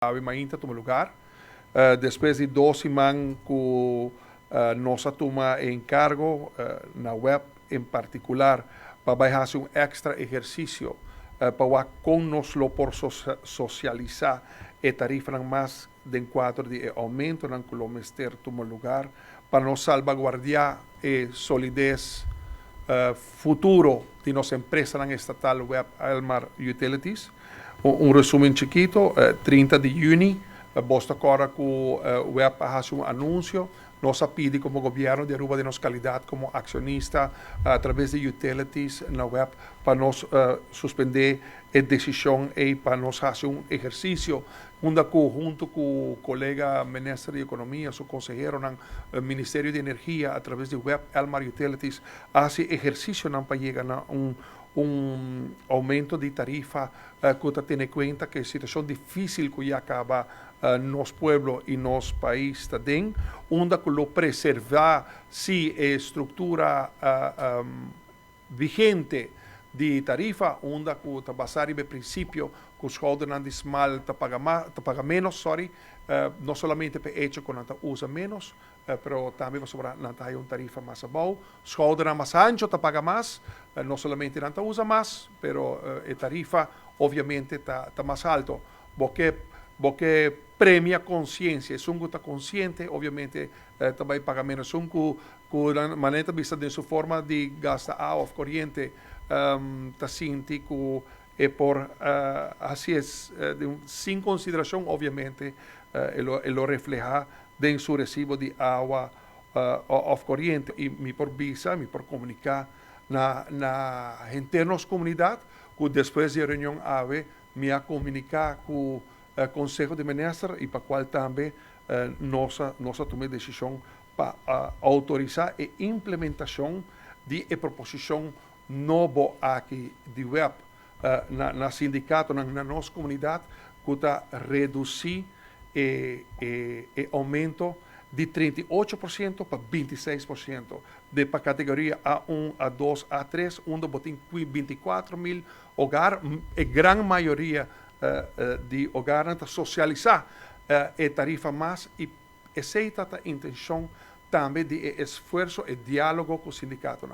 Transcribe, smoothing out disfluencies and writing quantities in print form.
Ave mainta toma lugar. Depois de 12 semanas que nossa toma encargo na web em particular para fazer extra exercício para conosco por socializar e tarifa mais de 4 de aumento no quilômetro toma lugar para nos salvaguardar e solidez futuro de nossa empresa estatal web Almar Utilities. Resumen chiquito, 30 de junho, basta agora que o web faz anúncio, nós pedimos como governo de Aruba de nossa qualidade como acionista através de utilities na web para nós suspender a decisão e para nós fazer exercício onde junto com o colega ministro de Economia, seu conselheiro no Ministério de Energia através do web Almar Utilities, faz exercício para chegar a aumento de tarifa que tem em conta que a situação difícil que já acaba nos pueblos e nos países também, onde que preservar se a estrutura vigente de tarifa, onde que basar no princípio que os holders mal paga menos, não somente para hecho que não usa menos, pero também para não ter uma tarifa mais baixa. Os holders mais ancho paga mais, não somente não usa mais, pero a tarifa obviamente está mais alto, porque premia consciência, se um está consciente, obviamente também paga menos. Um que maneira vista de sua forma de gastar água, corrente, está sente que é por assim sem consideração, obviamente, ele refleja em seu recibo de água of corrente e me por visa, me por comunicar na internos comunidade que depois da reunião ave me a comunicar com o Conselho de Ministros e para qual também nossa tomei decisão para autorizar a implementação de a proposição nova aqui de web na sindicato, na nossa comunidade, que está reduzir o aumento de 38% para 26%, para a categoria A1, A2, A3, onde botem 24 mil hogares, a grande maioria de hogares socializar a tarifa mais e aceita a intenção também de esforço e diálogo com o sindicato.